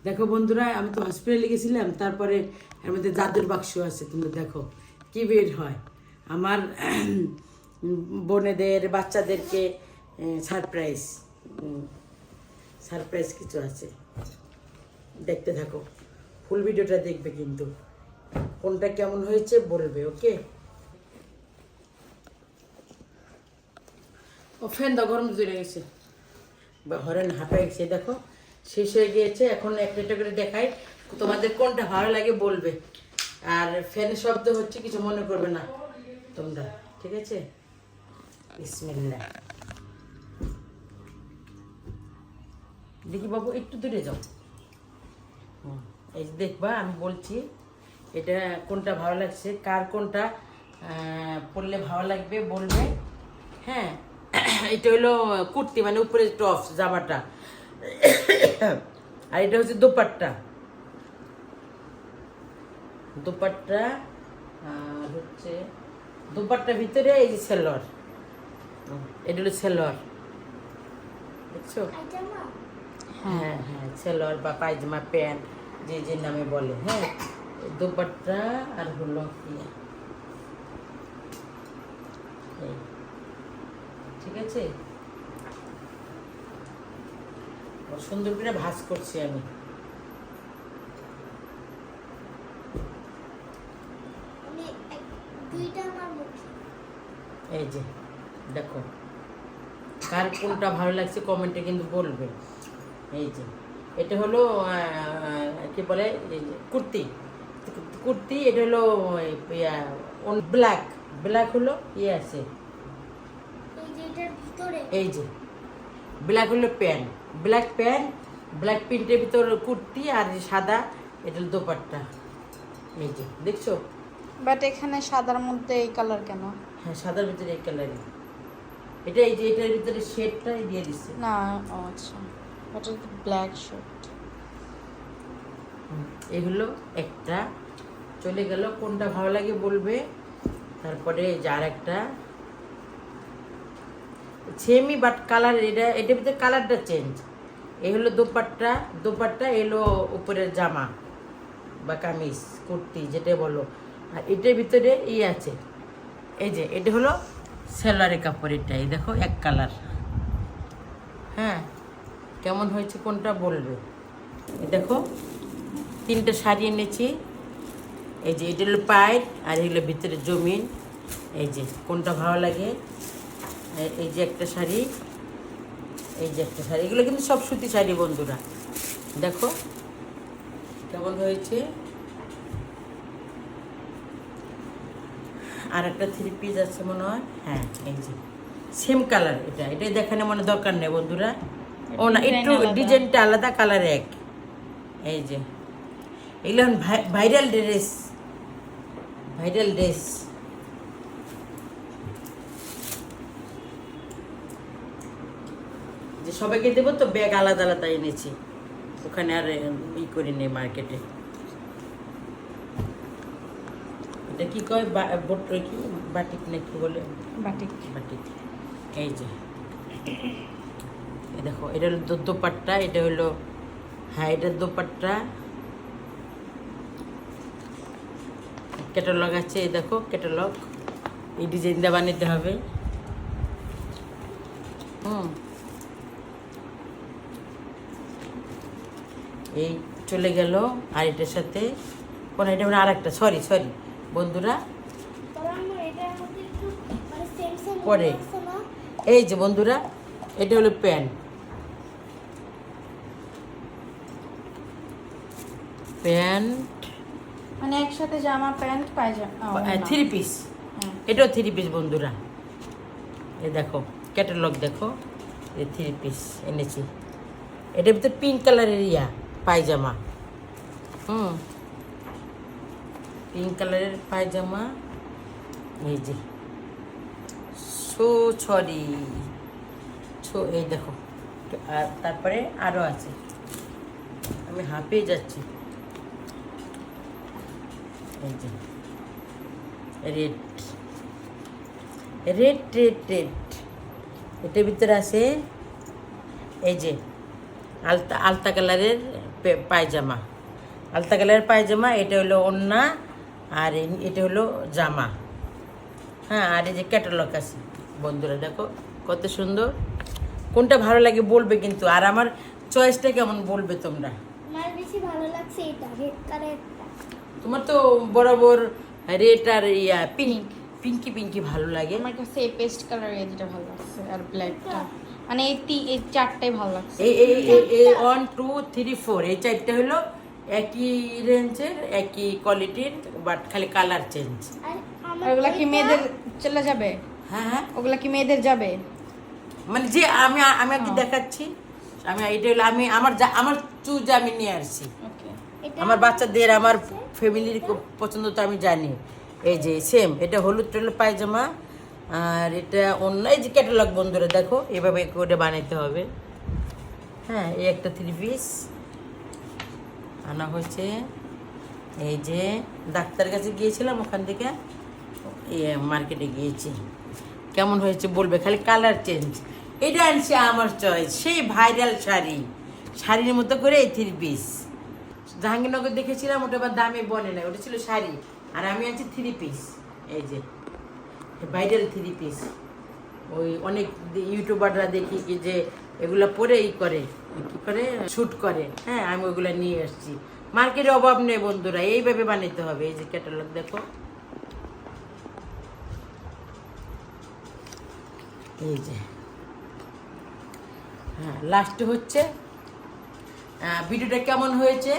দেখো বন্ধুরা, আমি তো হসপিটালে গেছিলাম, তারপরে এর মধ্যে জাদুর বাক্স আছে, তুমি দেখো কি বের হয়। আমার বোনেদের বাচ্চাদেরকে সারপ্রাইজ সারপ্রাইজ কিছু আছে, দেখতে থাকো। ফুল ভিডিওটা দেখবে কিন্তু, কোনটা কেমন হয়েছে বলবে, ওকে? ও ফ্যান দাও, গরম চলে গেছে, হরেন হাঁপাই গেছে। দেখো শেষ হয়ে গিয়েছে, এখন একটা একটা করে দেখাই, তোমাদের কোনটা ভালো লাগে বলবে। আর ফ্যানের শব্দ হচ্ছে, কিছু মনে করবে না তোমরা, ঠিক আছে? বিসমিল্লাহ। দেখি বাবু, একটু দূরে যাও। এই যে দেখবা, আমি বলছি এটা কোনটা ভালো লাগছে, কার কোনটা পরলে ভালো লাগবে বলবে। হ্যাঁ, এটা হলো কুর্তি, মানে উপরে টপ জামাটা, আর এটা হচ্ছে দোপাট্টা। দোপাট্টা আর হচ্ছে দোপাট্টার ভিতরে এই যে সেলোয়ার, এটা হলো সেলোয়ার, দেখছো? হ্যাঁ হ্যাঁ, সেলোয়ার বা পায়জামা, প্যান্ট, যে যে নামে বলে। হ্যাঁ, দোপাট্টা আর হলো কি, ঠিক আছে? সুন্দর করে ভাঁজ করছি আমি। এই যে দেখো, কার কোনটা ভালো লাগছে কমেন্টে কিন্তু বলবে। এই যে এটা হলো কি বলে, কুর্তি। কুর্তি এটা হলো ব্ল্যাক, ব্ল্যাক হলো ইয়ে আছে, এই যে ব্ল্যাক হলো প্যান্ট, ব্ল্যাক প্যান্ট, ব্ল্যাক প্রিন্টের ভিতর কুর্তি, আর সাদা এটা হলো দোপাট্টা। এই যে দেখছো? বাট এখানে সাদার মধ্যে এই কালার কেন? হ্যাঁ, সাদার ভিতরে এই কালারই, এটা এই যে এটার ভিতরে শেডটা দিয়ে দিচ্ছে না। ও আচ্ছা, বাট এটা ব্ল্যাক শার্ট। এগুলো একটা চলে গেল, কোনটা ভালো লাগে বলবে। তারপরে যার একটা সেমই বাট কালার, এটার ভিতরে কালারটা চেঞ্জ। এই হলো দোপাট্টা, দোপাট্টা এলো উপরের জামা বা কামিজ, কুর্তি যেটা বলো। আর এটার ভিতরে আছে, এই যে এটা হলো সেলোয়ারের কাপড়, এটা এই দেখো এক কালার। হ্যাঁ, কেমন হয়েছে কোনটা বলবে। এই দেখো, তিনটা শাড়ি এনেছি। এই যে এটা হলো পাইট, আর এগুলো ভিতরে জমিন। এই যে কোনটা ভালো লাগে। এই যে একটা শাড়ি, এই যে একটা শাড়ি, এগুলো কিন্তু সব সুতি শাড়ি বন্ধুরা। দেখো কেমন হয়েছে। আর একটা থ্রি পিস আছে মনে হয়, হ্যাঁ এই যে সেম কালার, এটাই দেখানো মনে দরকার নেই বন্ধুরা। ও না, একটু ডিজাইনটা আলাদা, কালার এক। এই যে এগুলো ভাইরাল ড্রেস, ভাইরাল ড্রেস। যে সবাইকে দেবো তো, ব্যাগ আলাদা আলাদা এনেছি, ওখানে আর করি নেই মার্কেটে। এটা কি কয়, কি বাটিক না কি বলে? বাটিক। বাটিক। এই যে দেখো, এটা হলো দোপাট্টা, এটা হলো, হ্যাঁ এটা দোপাট্টা। ক্যাটালগ আছে, এই দেখো ক্যাটালগ, এই ডিজাইনটা বানাতে হবে। এই চলে গেল। আর এটার সাথে কোন, এটা মানে আর একটা, সরি বন্ধুরা, পরে এই যে বন্ধুরা, এটা হলো প্যান্ট, মানে একসাথে জামা প্যান্ট পায়জামা, থ্রি পিস। এটাও থ্রি পিস বন্ধুরা। এই দেখো ক্যাটালগ, দেখো এই থ্রি পিস এনেছি। এটার ভিতরে পিঙ্ক কালারের পায়জামা, পিঙ্ক কালারের পায়জামা। এই যে ছড়ি, এই দেখো। আর তারপরে আরও আছে, আমি হাঁপিয়ে যাচ্ছি। এই যে রেড রেড রেড রেড, এটার ভিতরে আছে এই যে আলতা আলতা কালারের পায়জামা, আলতা কালারের পায়জামা। এটা হলো ওড়না, আর এটা হলো জামা। হ্যাঁ, আর এই যে ক্যাটালগ আছে বন্ধুরা, দেখো কত সুন্দর। কোনটা ভালো লাগে বলবে কিন্তু, আর আমার চয়েসটা কেমন বলবে তোমরা। আমার বেশি ভালো লাগছে এটা রেড কালারটা। তোমার তো বরাবর রেড আর পিঙ্ক, পিঙ্কি ভালো লাগে। আমার কাছে এই পেস্ট কালার এই দুটো ভালো লাগছে আর ব্ল্যাকটা, মানে এই চারটাই ভালো লাগছে। এই 1 2 3 4 এই চারটে হলো একই রেঞ্জের, একই কোয়ালিটির, বাট খালি কালার চেঞ্জ। আর আর ওগুলা কি মেয়েদের চলে যাবে? হ্যাঁ হ্যাঁ, ওগুলা কি মেয়েদের যাবে? মানে যে আমি আগে দেখাচ্ছি, আমি এটা হলো আমার চুজ আমি নিয়ে আসছি। ওকে, এটা আমার বাচ্চাদের, আমার ফ্যামিলির পছন্দ তো আমি জানি। এই যে সেম, এটা হলুদ টলুদ পায়জামা, আর এটা অন্য এই যে ক্যাটালগ বন্ধুরা দেখো, এভাবে করে বানাইতে হবে। হ্যাঁ, এই একটা 3 পিস আনা হয়েছে। এই যে ডাক্তার কাছে গিয়েছিলাম, ওখান থেকে মার্কেটে গিয়েছি। কেমন হয়েছে বলবে, খালি কালার চেঞ্জ। এটা আনছে আমার চয়েস, সেই ভাইরাল শাড়ির মতো করে এই 3 পিস জাহাঙ্গীরনগর দেখেছিলাম, ওটা আবার দামে বনে না, ওটা ছিল শাড়ি। আর আমি আছি 3 পিস, এই যে ভাইরাল 3 পিস। ওই অনেক ইউটিউবাররা দেখি কি যে এগুলা পরে কি করে শ্যুট করে। হ্যাঁ, আমি ওইগুলা নিয়ে আসছি। মার্কেটে অভাব নেই বন্ধুরা, এইভাবে বানাইতে হবে। এই যে ক্যাটালগ দেখো, এই যে। হ্যাঁ, লাস্টে হচ্ছে ভিডিওটা কেমন হয়েছে,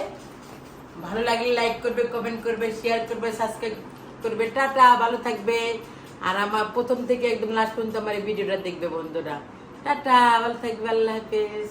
ভালো লাগলে লাইক করবে, কমেন্ট করবে, শেয়ার করবে, সাবস্ক্রাইব করবে। টাটা, ভালো থাকবে। আর আমার প্রথম থেকে একদম লাস্ট পর্যন্ত আমার এই ভিডিওটা দেখবে বন্ধুরা। টাটা, ভালো থাকবে, আল্লাহ হাফেজ।